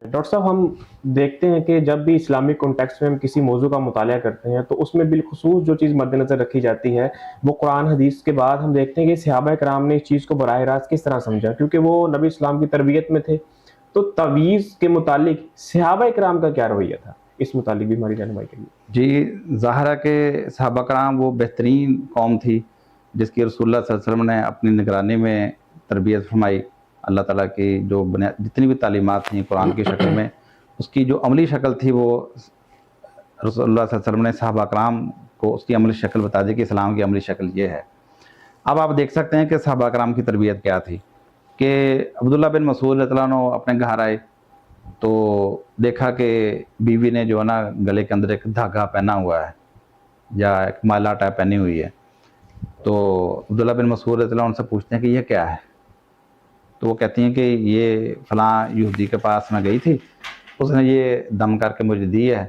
Doctor साहब, हम देखते हैं कि जब भी इस्लामिक कॉन्टेक्स्ट में हम किसी मौजू का मुताला करते हैं, तो उसमें बिलखुसूस जो चीज़ मद्देनज़र रखी जाती है, वो कुरान हदीस के बाद हम देखते हैं कि सहाबा कराम ने इस चीज़ को बराह रास्त किस तरह समझा, क्योंकि वो नबी इस्लाम की तरबियत में थे। तो तवीज़ के मुतालिक सहाबा कराम का क्या रवैया था? इस मुतालिक भी हमारी रहनुमाई करिए। जी, ज़ाहरा के सहाबा कराम वो बेहतरीन कौम थी, जिसकी रसूलुल्लाह सल्लल्लाहु अलैहि वसल्लम ने अपनी निगरानी में तरबियत फरमाई। अल्लाह ताला की जो बुनिया जितनी भी तालीमात थीं कुरान की शक्ल में, उसकी जो अमली शक्ल थी वो रसूलुल्लाह सल्लल्लाहु अलैहि वसल्लम ने सहाबा कराम को उसकी अमली शक्ल बता दी कि इस्लाम की अमली शक्ल ये है। अब आप देख सकते हैं कि सहाबा कराम की तरबियत क्या थी कि अब्दुल्लाह बिन मसूद रज़ियल्लाहु अन्हु अपने घर आए, तो देखा कि बीवी ने जो है ना गले के अंदर एक धागा पहना हुआ है या एक माला टाइप पहनी हुई है। तो अब्दुल्ला बिन मसूद रज़ियल्लाहु अन्हु उनसे पूछते हैं कि ये क्या है? तो वो कहती हैं कि ये फ़लाँ यहूदी के पास मैं गई थी, उसने ये दम करके मुझे दी है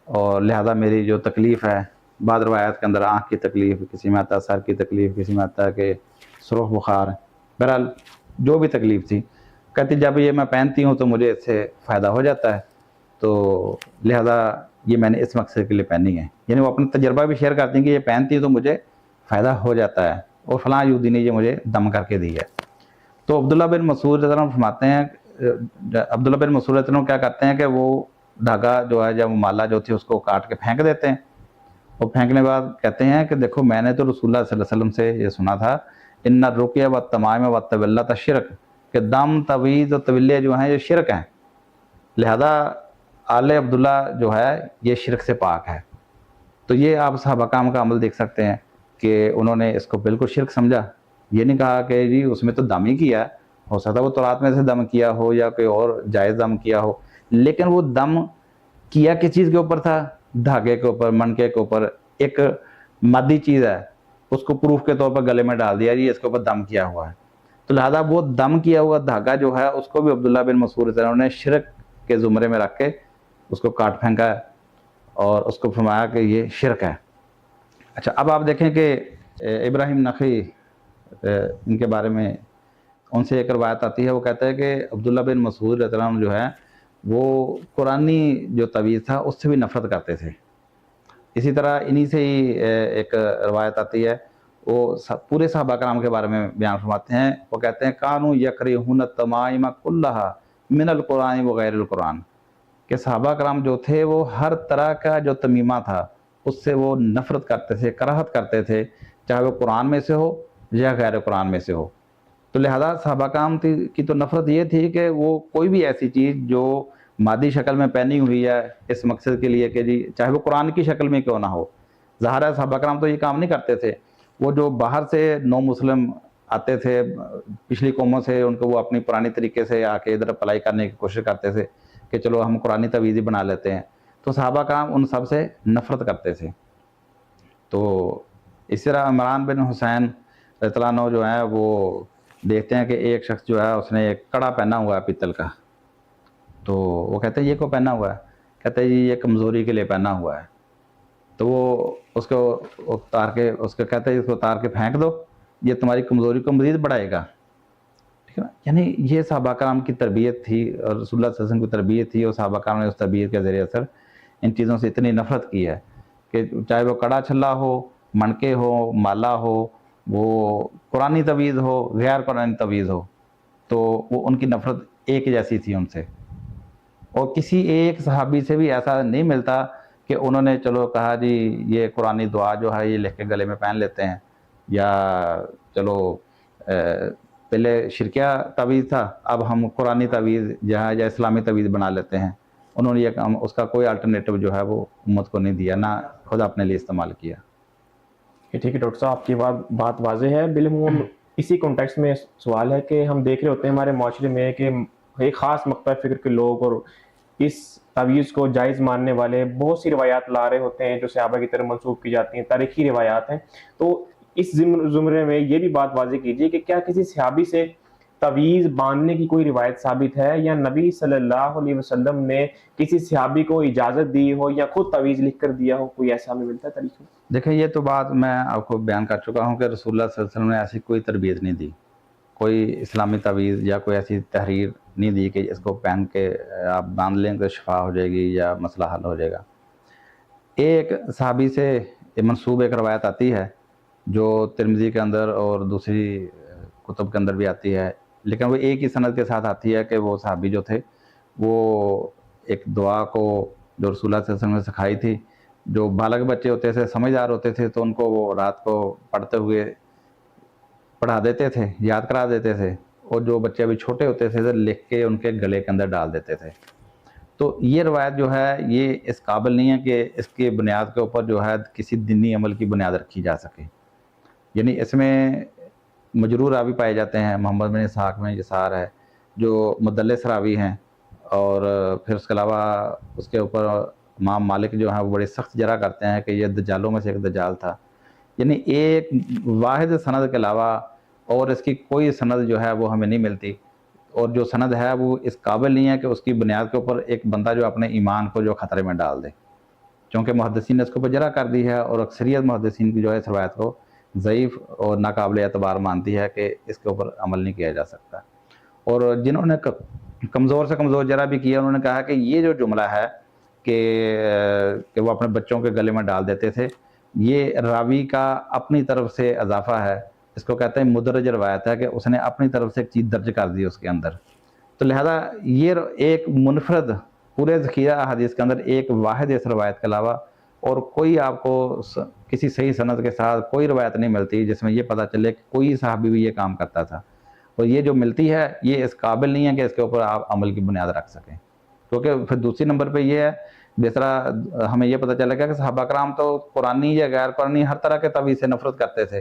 और लिहाजा मेरी जो तकलीफ़ है, बाद रवायत के अंदर आँख की तकलीफ़, किसी में आता है सर की तकलीफ़, किसी में आता है कि सुरख बुखार, बहरहाल जो भी तकलीफ़ थी, कहती जब ये मैं पहनती हूँ तो मुझे इससे फ़ायदा हो जाता है, तो लिहाजा ये मैंने इस मकसद के लिए पहनी है। यानी वो अपना तजर्बा भी शेयर करती हैं कि ये पहनती हूँ तो मुझे फ़ायदा हो जाता है और फ़लाँ यहूदी ने ये मुझे दम करके दी है। तो अब्दुल्ला बिन मसूद रज़ियल्लाहु अन्हु फरमाते हैं, अब्दुल्ला बिन मसूद रज़ियल्लाहु अन्हु क्या करते हैं कि वो धागा जो है या वो माला जो थी उसको काट के फेंक देते हैं और फेंकने के बाद कहते हैं कि देखो मैंने तो रसूलुल्लाह सल्लल्लाहु अलैहि वसल्लम से ये सुना था, इन्ना रुक़या व तमाइम व तवल्लत शिरक, कि दम तवीज़ और तविल्ले जो हैं ये शिरक हैं, लिहाजा आले अब्दुल्ला जो है ये शिरक से पाक है। तो ये आप सहाबा कराम का अमल देख सकते हैं कि उन्होंने इसको बिल्कुल शिरक समझा। ये नहीं कहा कि जी उसमें तो दम ही किया है, हो सकता है वो तौरात में से दम किया हो या कोई और जायज़ दम किया हो, लेकिन वो दम किया किस चीज़ के ऊपर था? धागे के ऊपर, मनके के ऊपर, एक मादी चीज़ है, उसको प्रूफ के तौर पर गले में डाल दिया, जी इसके ऊपर दम किया हुआ है। तो लिहाजा वो दम किया हुआ धागा जो है उसको भी अब्दुल्ला बिन मसूद रज़ियल्लाहु अन्हु ने शिरक के ज़ुमरे में रख के उसको काट फेंका है और उसको फरमाया कि ये शिरक है। अच्छा, अब आप देखें कि इब्राहिम नख़ई, इनके बारे में उनसे एक रवायत आती है, वो कहता है कि अब्दुल्ला बिन मसूद रज़ियल्लाहु अन्हु जो है वो कुरानी जो तवीज़ था उससे भी नफ़रत करते थे। इसी तरह इन्हीं से ही एक रवायत आती है, वो पूरे सहाबा कराम के बारे में बयान फरमाते हैं। वो कहते हैं कानू यकरिहुन तमाइम कुल्लहा मिनल कुरान व गैरिल कुरान, कि सहाबा कराम जो थे वो हर तरह का जो तमीमा था उससे वो नफ़रत करते थे, कराहत करते थे, चाहे वो कुरान में से हो या गैर कुरान में से हो। तो लिहाजा सहाबा कराम की तो नफ़रत ये थी कि वो कोई भी ऐसी चीज़ जो मादी शक्ल में पहनी हुई है इस मकसद के लिए कि जी चाहे वो कुरान की शक्ल में क्यों ना हो, ज़ाहिर है सहाबा कराम तो ये काम नहीं करते थे। वो जो बाहर से नौ मुस्लिम आते थे पिछली कौमों से, उनको वो अपनी पुरानी तरीके से आके इधर अप्लाई करने की कोशिश करते थे कि चलो हम कुरानी तवीज़ ही बना लेते हैं। तो सहाबा कराम उन सब से नफ़रत करते थे। तो इस तरह इमरान बिन हुसैन रज़ियल्लाहु अन्हु जो है वो देखते हैं कि एक शख्स जो है उसने एक कड़ा पहना हुआ है पीतल का, तो वो कहते हैं ये क्यों पहना हुआ है? कहते हैं जी ये कमज़ोरी के लिए पहना हुआ है। तो वो उसको उतार के उसको कहते हैं इसको उतार के फेंक दो, ये तुम्हारी कमज़ोरी को मज़ीद बढ़ाएगा। ठीक है ना? यानी ये सहाबा कराम की तरबियत थी और रसूलुल्लाह सल्लल्लाहु अलैहि वसल्लम की तरबियत थी और सहाबा कराम ने उस तरबियत के ज़रिए असर इन चीज़ों से इतनी नफ़रत की है कि चाहे वो कड़ा छल्ला हो, मणके हो, माला हो, वो कुरानी तवीज़ हो, गैर कुरानी तवीज़ हो, तो वो उनकी नफ़रत एक जैसी थी उनसे। और किसी एक सहाबी से भी ऐसा नहीं मिलता कि उन्होंने चलो कहा जी ये कुरानी दुआ जो है ये लिख के गले में पहन लेते हैं, या चलो पहले शिरकिया तवीज़ था अब हम कुरानी तवीज़ जहाँ या इस्लामी तवीज़ बना लेते हैं। उन्होंने ये काम उसका कोई अल्टरनेटिव जो है वो उम्मत को नहीं दिया, ना खुद अपने लिए इस्तेमाल किया। ये ठीक है डॉक्टर साहब, आपकी बात वाज़ेह है। बिलअमूम इसी कॉन्टेक्स्ट में सवाल है कि हम देख रहे होते हैं हमारे माशरे में कि एक ख़ास मकता फ़िक्र के लोग और इस तवीज़ को जायज़ मानने वाले बहुत सी रिवायात ला रहे होते हैं जो सहाबा की तरफ मंसूब की जाती हैं, तारीख़ी रिवायात हैं। तो इस ज़ुमरे में ये भी बात वाज़ेह कीजिए कि क्या किसी सहाबी से तवीज़ बाँधने की कोई रिवायत साबित है या नबी सल्लल्लाहु अलैहि वसल्लम ने किसी सहाबी को इजाज़त दी हो या खुद तवीज़ लिख कर दिया हो? कोई ऐसा हमें मिलता है तारीख़ में? देखिए ये तो बात मैं आपको बयान कर चुका हूँ कि रसूलुल्लाह सल्लल्लाहु अलैहि वसल्लम ने ऐसी कोई तरबियत नहीं दी, कोई इस्लामी तवीज़ या कोई ऐसी तहरीर नहीं दी कि इसको पहन के आप बांध लेंगे तो शिफा हो जाएगी या मसला हल हो जाएगा। एक सहाबी से मनसूब एक रवायत आती है जो तिरमिज़ी के अंदर और दूसरी कुतुब के अंदर भी आती है, लेकिन वो एक ही सनद के साथ आती है कि वो सहाबी जो थे वो एक दुआ को जो रसूलुल्लाह सल्लल्लाहु अलैहि वसल्लम ने सिखाई थी, जो बालक बच्चे होते थे, समझदार होते थे, तो उनको वो रात को पढ़ते हुए पढ़ा देते थे, याद करा देते थे, और जो बच्चे अभी छोटे होते थे तो लिख के उनके गले के अंदर डाल देते थे। तो ये रवायत जो है ये इस काबिल नहीं है कि इसकी बुनियाद के ऊपर जो है किसी दीनी अमल की बुनियाद रखी जा सके। यानी इसमें मजरूर रावी पाए जाते हैं, मोहम्मद बिन इसहाक में यसार है जो मुदल्लिस रावी हैं, और फिर उसके अलावा उसके ऊपर इमाम मालिक जो हैं वो बड़ी सख्त जरा करते हैं कि ये दज्जालों में से एक दज्जाल था। यानी एक वाहिद सनद के अलावा और इसकी कोई सनद जो है वो हमें नहीं मिलती, और जो सनद है वो इस काबिल नहीं है कि उसकी बुनियाद के ऊपर एक बंदा जो अपने ईमान को जो ख़तरे में डाल दे, क्योंकि मुहद्दिसीन ने इसके ऊपर जरा कर दी है, और अक्सरियत मुहद्दिसीन की जो है इस रवायत को ज़ईफ़ और नाकाबिल एतबार मानती है कि इसके ऊपर अमल नहीं किया जा सकता। और जिन्होंने कमज़ोर से कमज़ोर जरा भी किया, उन्होंने कहा कि ये जो जुमला है कि वो अपने बच्चों के गले में डाल देते थे, ये रावी का अपनी तरफ से इजाफा है। इसको कहते हैं मुदरज रवायत है कि उसने अपनी तरफ से एक चीज़ दर्ज कर दी उसके अंदर। तो लिहाजा ये एक मुनफरद पूरे ज़ख़ीरा हदीस के अंदर एक वाहिद इस रवायत के अलावा और कोई आपको किसी सही सनद के साथ कोई रवायत नहीं मिलती जिसमें ये पता चले कि कोई सहाबी भी ये काम करता था। और ये जो मिलती है ये इस काबिल नहीं है कि इसके ऊपर आप अमल की बुनियाद रख सकें, क्योंकि फिर दूसरी नंबर पे ये है, जिस तरह हमें ये पता चलेगा कि सहाबा कराम तो कुरानी या गैर कुरानी हर तरह के तवीज़ से नफरत करते थे।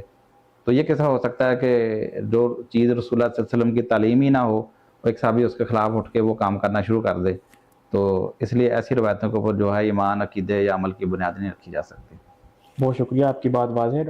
तो ये कैसा हो सकता है कि जो चीज़ रसूलुल्लाह सल्लल्लाहु अलैहि वसल्लम की तालीम ही ना हो, एक सहाबी उसके ख़िलाफ़ उठ के वो काम करना शुरू कर दे। तो इसलिए ऐसी रवायतों के ऊपर जो है ईमान, अकीदे या अमल की बुनियाद नहीं रखी जा सकती। बहुत शुक्रिया, आपकी बात वाज़ेह है।